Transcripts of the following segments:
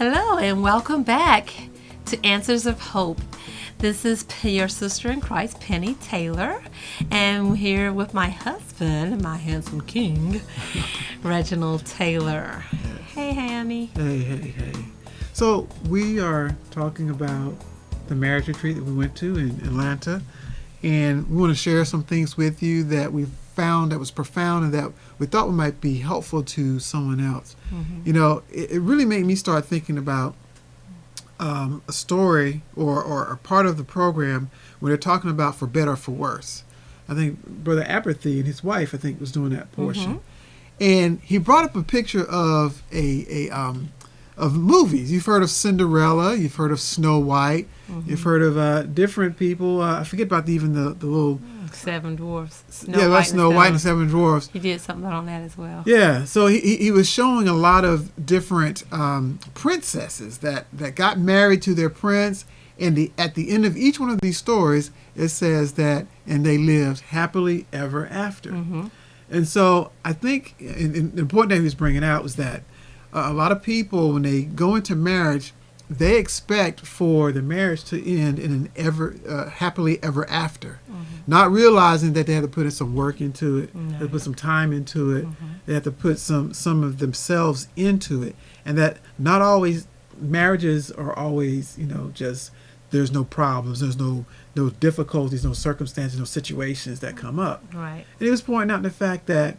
Hello and welcome back to Answers of Hope. This is your sister in Christ, Penny Taylor, and I'm here with my husband, my handsome king, Reginald Taylor. Hey, honey. Hey. So we are talking about the marriage retreat that we went to in Atlanta, and we want to share some things with you that we found that was profound and that we thought might be helpful to someone else. Mm-hmm. You know, it really made me start thinking about a story or a part of the program where they're talking about for better or for worse. I think Brother Apathy and his wife, I think, was doing that portion. Mm-hmm. And he brought up a picture of of movies. You've heard of Cinderella, you've heard of Snow White, mm-hmm. you've heard of different people. I forget about even the little... Seven Dwarfs. Snow White and Seven Dwarfs. He did something on that as well. Yeah, so he was showing a lot of different princesses that got married to their prince, and at the end of each one of these stories, it says that, and they lived happily ever after. Mm-hmm. And so I think the important thing he was bringing out was that a lot of people, when they go into marriage, they expect for the marriage to end in an happily ever after, mm-hmm. not realizing that they have to put in some work into it, they have to put some time into it, mm-hmm. they have to put some of themselves into it, and that not always marriages are always, just there's no problems, there's no difficulties, no circumstances, no situations that come up. Right. And he was pointing out the fact that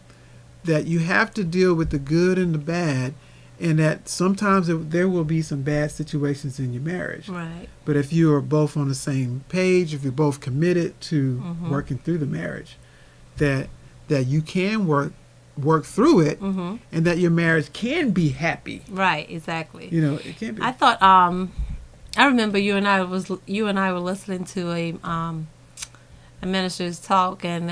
you have to deal with the good and the bad, and that sometimes there will be some bad situations in your marriage. Right. But if you are both on the same page, if you're both committed to mm-hmm. working through the marriage, that you can work through it, mm-hmm. and that your marriage can be happy. Right, exactly. It can be. I thought I remember you and I were listening to a minister's talk, and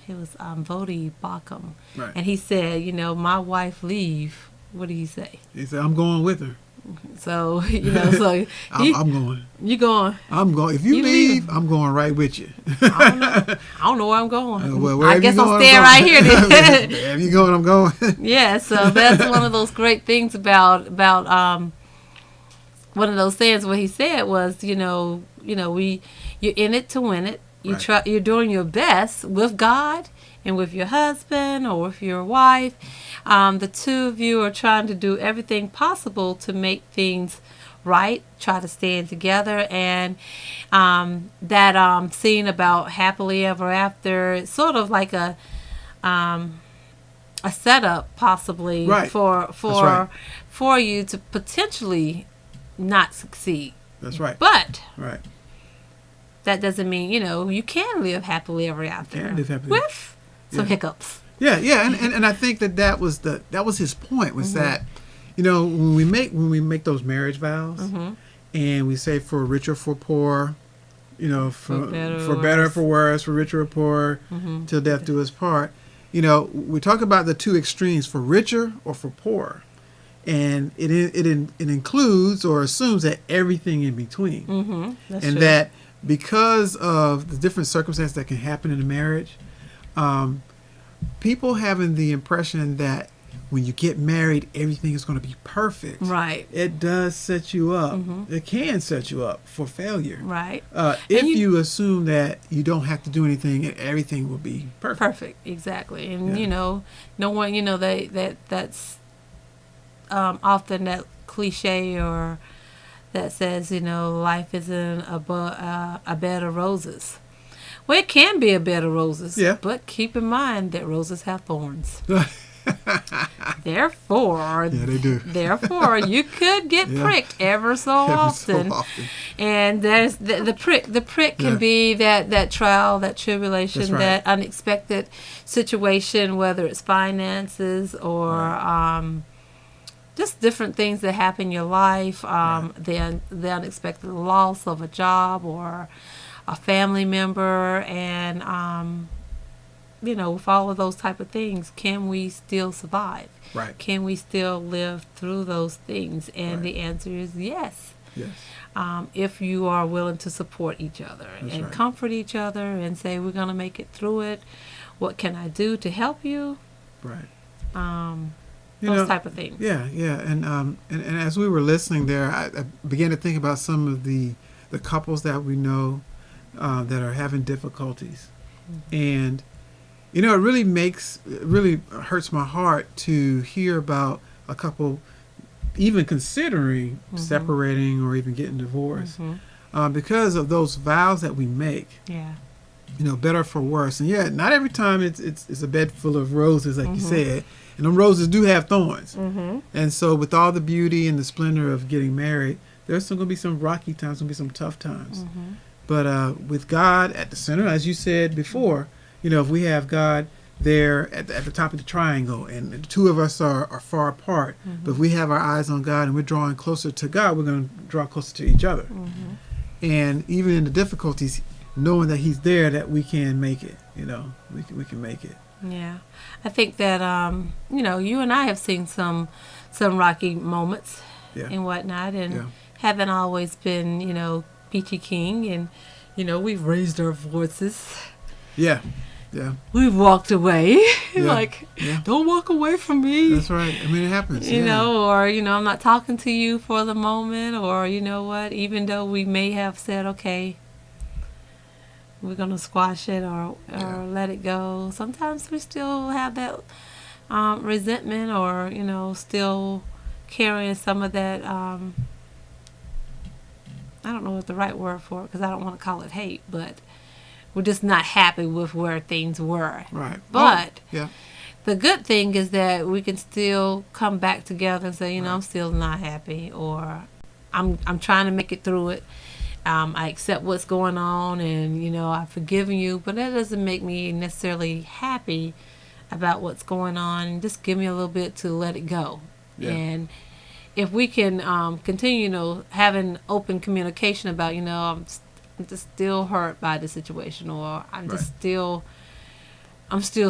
he was Vodi Bakum, right. And he said, my wife leave. What did he say? He said, I'm going with her. So I'm going. You going? I'm going. If you leave, I'm going right with you. I don't know where I'm going. Well, I guess I'm staying right here. Wherever you going, I'm going. Yeah. So that's one of those great things about one of those things. What he said was, you're in it to win it. You're doing your best with God and with your husband or with your wife. The two of you are trying to do everything possible to make things right, try to stand together. And that scene about happily ever after, it's sort of like a setup possibly for you to potentially not succeed. That's right. But right. that doesn't mean, you can live happily ever after. You can live happily. With some hiccups. Yeah. And I think that was his point, was mm-hmm. that, when we make those marriage vows, mm-hmm. and we say for richer, for poor, for better, for worse, for richer or poor, mm-hmm. till death do us part. We talk about the two extremes, for richer or for poor. And it includes or assumes that everything in between. Mm-hmm. That's true. That because of the different circumstances that can happen in a marriage, people having the impression that when you get married, everything is going to be perfect. Right. It does set you up. Mm-hmm. It can set you up for failure. Right. If you assume that you don't have to do anything and everything will be perfect. Perfect. Exactly. And, no one, that's often that cliche or that says, life isn't a bed of roses. Well, it can be a bed of roses, but keep in mind that roses have thorns. Therefore, they do. Therefore, you could get pricked ever so often. And there's the prick. The prick can be that trial, that tribulation, that unexpected situation, whether it's finances or just different things that happen in your life. The unexpected loss of a job or a family member, and with all of those type of things, can we still survive? Right. Can we still live through those things? And the answer is yes. Yes. If you are willing to support each other and comfort each other and say, we're going to make it through it. What can I do to help you? Right. those type of things. Yeah, and as we were listening there, I began to think about some of the couples that we know that are having difficulties, and it really hurts my heart to hear about a couple even considering separating or even getting divorced because of those vows that we make. Yeah. Better for worse. And not every time it's a bed full of roses, like you said. And them roses do have thorns. And so with all the beauty and the splendor of getting married, there's still going to be some rocky times, going to be some tough times. But with God at the center, as you said before, if we have God there at the top of the triangle and the two of us are far apart, but if we have our eyes on God and we're drawing closer to God, we're going to draw closer to each other. And even in the difficulties, knowing that He's there, that we can make it, we can make it. Yeah. I think that, you and I have seen some rocky moments and whatnot, and haven't always been, peachy keen, and, we've raised our voices. Yeah. We've walked away. Don't walk away from me. That's right. I mean, it happens. Or, I'm not talking to you for the moment, or, what, even though we may have said, okay, we're going to squash it or let it go. Sometimes we still have that resentment or, still carrying some of that, I don't know what the right word for it, because I don't want to call it hate, but we're just not happy with where things were. Right. But the good thing is that we can still come back together and say, I'm still not happy, or I'm trying to make it through it. I accept what's going on, and I've forgiven you, but that doesn't make me necessarily happy about what's going on, and just give me a little bit to let it go. And if we can continue having open communication about I'm just still hurt by the situation, or I'm still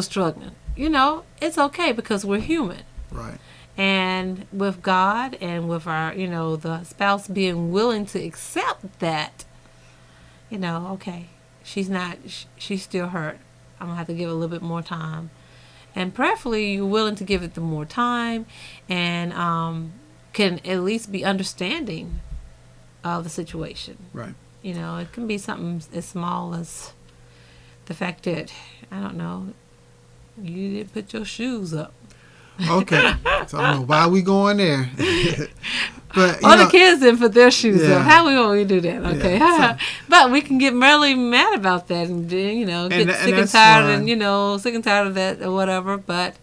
struggling, it's okay, because we're human. Right. And with God and with our, the spouse being willing to accept that, okay, she's still hurt. I'm going to have to give it a little bit more time. And prayerfully, you're willing to give it the more time and can at least be understanding of the situation. Right. It can be something as small as the fact that, I don't know, you didn't put your shoes up. Okay, so I don't know why we going there. But the kids didn't put their shoes up. How we do that? Okay, but we can get really mad about that, and get sick and tired, and sick and tired of that or whatever. But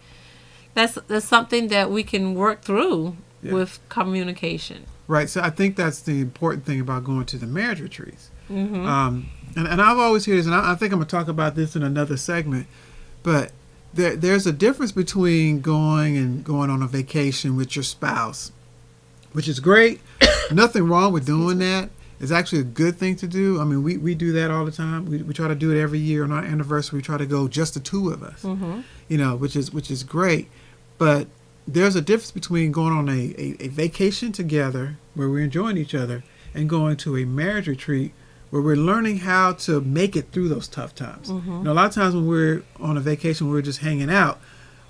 that's something that we can work through with communication. Right. So I think that's the important thing about going to the marriage retreats. And I've always heard this, and I think I'm going to talk about this in another segment, but there's a difference between going on a vacation with your spouse, which is great. Nothing wrong with doing that. It's actually a good thing to do. I mean, we do that all the time. We try to do it every year on our anniversary. We try to go just the two of us, which is great. But there's a difference between going on a vacation together where we're enjoying each other and going to a marriage retreat where we're learning how to make it through those tough times. A lot of times when we're on a vacation, we're just hanging out.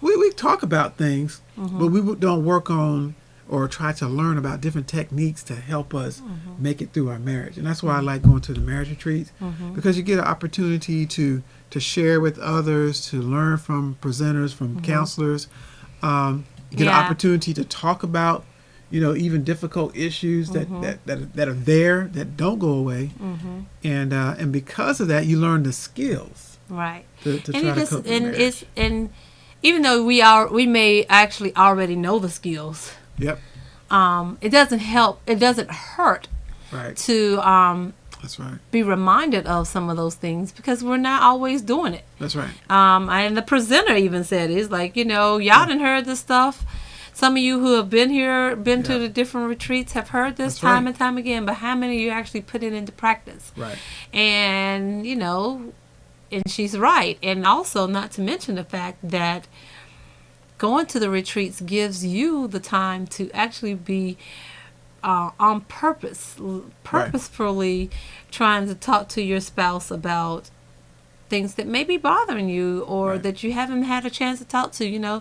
We talk about things, but we don't work on or try to learn about different techniques to help us make it through our marriage. And that's why I like going to the marriage retreats, because you get an opportunity to share with others, to learn from presenters, from counselors. You get an opportunity to talk about even difficult issues that are there, that don't go away, and because of that, you learn the skills, right? To try to cope with marriage. And even though we may actually already know the skills, it doesn't help. It doesn't hurt, right? To that's right. Be reminded of some of those things, because we're not always doing it. That's right. And the presenter even said, it's like, y'all done heard this stuff. Some of you who have been here, to the different retreats, have heard this time and time again, but how many of you actually put it into practice? Right. And, and she's right. And also, not to mention the fact that going to the retreats gives you the time to actually be on purposefully trying to talk to your spouse about things that may be bothering you, or that you haven't had a chance to talk to.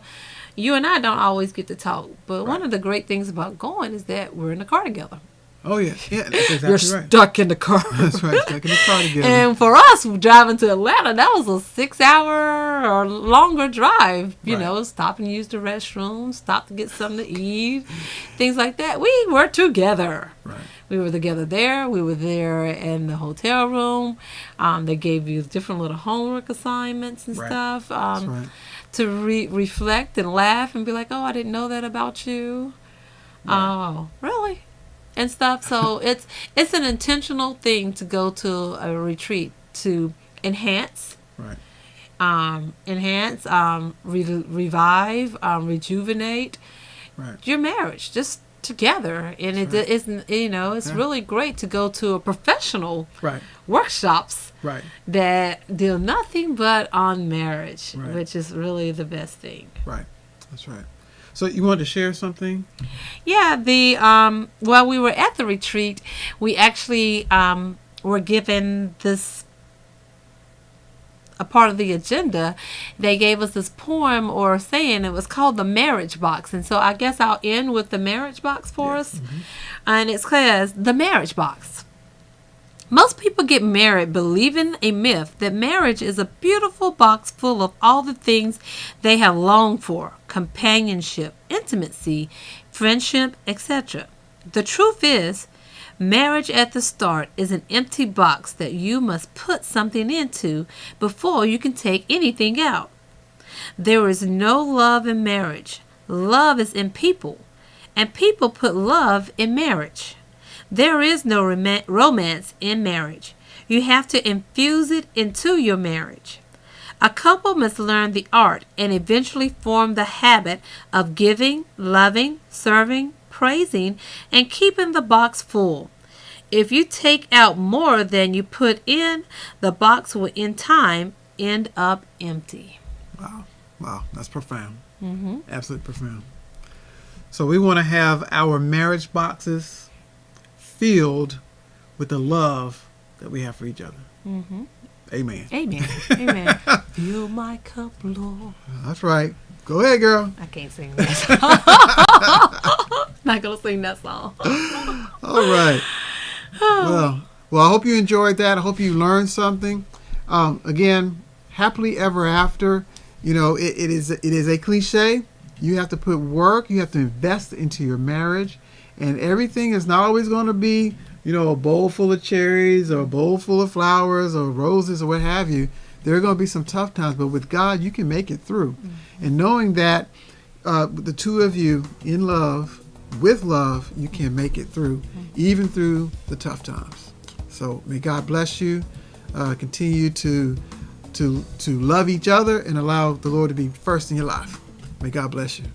you and I don't always get to talk, but one of the great things about going is that we're in the car together. Oh, yeah. Yeah, that's exactly You're right. stuck in the car. That's right. Stuck in the car together. And for us, driving to Atlanta, that was a 6-hour or longer drive. You know, stop and use the restroom, stop to get something to eat, things like that. We were together. Right. We were together there. We were there in the hotel room. They gave you different little homework assignments and stuff to reflect and laugh and be like, oh, I didn't know that about you. Oh, really? And stuff. So it's an intentional thing to go to a retreat to enhance, revive, rejuvenate your marriage just together. And it isn't, you know, it's really great to go to a professional workshops that deal nothing but on marriage, which is really the best thing. Right. That's right. So you wanted to share something? Yeah, while we were at the retreat, we actually were given this, a part of the agenda. They gave us this poem or saying. It was called the marriage box. And so I guess I'll end with the marriage box for us. Mm-hmm. And it says, the marriage box. Most people get married believing a myth that marriage is a beautiful box full of all the things they have longed for: companionship, intimacy, friendship, etc. The truth is, marriage at the start is an empty box that you must put something into before you can take anything out. There is no love in marriage. Love is in people, and people put love in marriage. There is no romance in marriage. You have to infuse it into your marriage. A couple must learn the art and eventually form the habit of giving, loving, serving, praising, and keeping the box full. If you take out more than you put in, the box will in time end up empty. Wow. Wow. That's profound. Mm-hmm. Absolutely profound. So we want to have our marriage boxes filled with the love that we have for each other. Mm-hmm. Amen. Amen. Amen. Fill my cup, Lord. That's right. Go ahead, girl. I can't sing that song. Not going to sing that song. All right. Well, I hope you enjoyed that. I hope you learned something. Again, happily ever after. You know, it is a cliche. You have to put work. You have to invest into your marriage. And everything is not always going to be, you know, a bowl full of cherries or a bowl full of flowers or roses or what have you. There are going to be some tough times, but with God, you can make it through. Mm-hmm. And knowing that the two of you in love, with love, you can make it through, even through the tough times. So may God bless you. Continue to love each other and allow the Lord to be first in your life. May God bless you.